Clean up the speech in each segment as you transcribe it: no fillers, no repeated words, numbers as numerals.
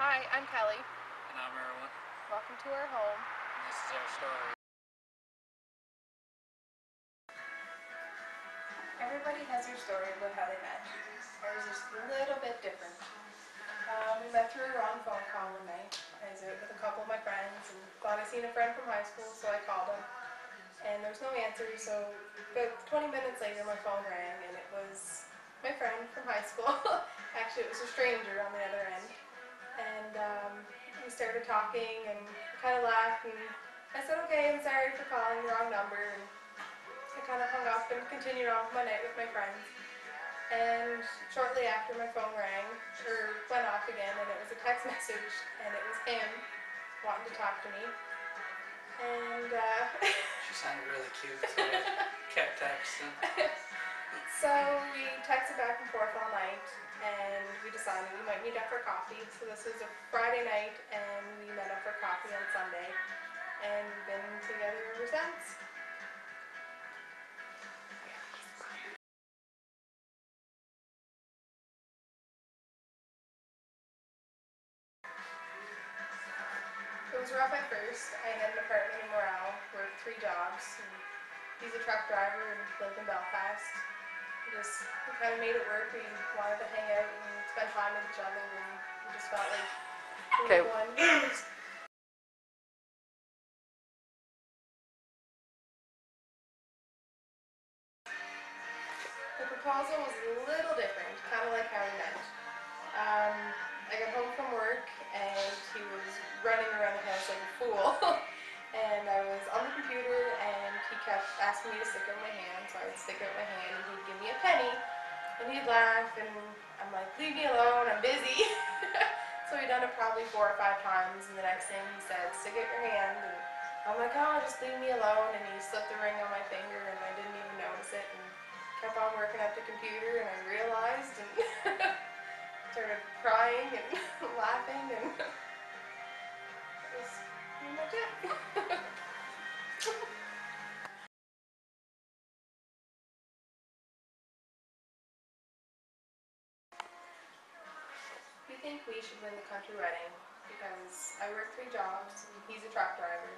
Hi, I'm Kelly. And I'm Irwin. Welcome to our home. And this is our story. Everybody has their story about how they met. Ours is a little bit different. We met through a wrong phone call one night. I was out with a couple of my friends and thought I seen a friend from high school, so I called him. And there was no answer, so about 20 minutes later my phone rang and it was my friend from high school. Actually, it was a stranger on the other end. And we started talking and kind of laughed, and I said, okay, I'm sorry for calling the wrong number, and I kind of hung up and continued on with my night with my friends. And shortly after, my phone rang, or went off again, and it was a text message, and it was him wanting to talk to me. And She sounded really cute, so I kept texting. so we texted back and forth all night, and we decided we might meet up for coffee. So this was a Friday night, and we met up for coffee on Sunday, and we've been together ever since. It was rough at first. I had an apartment in Morale, worked 3 jobs. And he's a truck driver and lived in Belfast. We kind of made it work. We wanted to hang out and spend time with each other, and we just felt like we were one. The proposal was a little different, kind of like how we met. I got home from work and he was running around the house like a fool. And I was on the computer and he kept asking me to stick out my hand, so I would stick out my hand and he'd give me a penny. And he'd laugh and I'm like, leave me alone, I'm busy. So we'd done it probably 4 or 5 times, and the next thing he said, stick out your hand. And I'm like, oh, just leave me alone. And he slipped the ring on my finger and I didn't even notice it, and kept on working at the computer, and I realized and started crying and laughing, and that was pretty much it. We think we should win the country wedding because I work 3 jobs and he's a truck driver,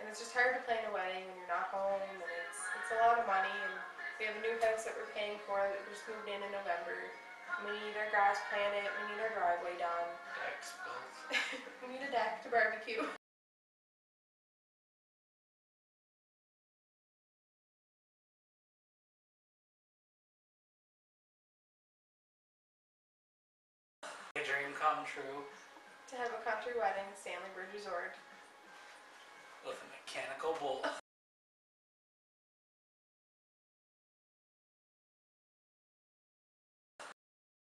and it's just hard to plan a wedding when you're not home, and it's a lot of money, and we have a new house that we're paying for that we just moved in November. We need our grass planted, we need our driveway done. Decks built. We need a deck to barbecue. A dream come true. To have a country wedding at Stanley Bridge Resort. With a mechanical bull.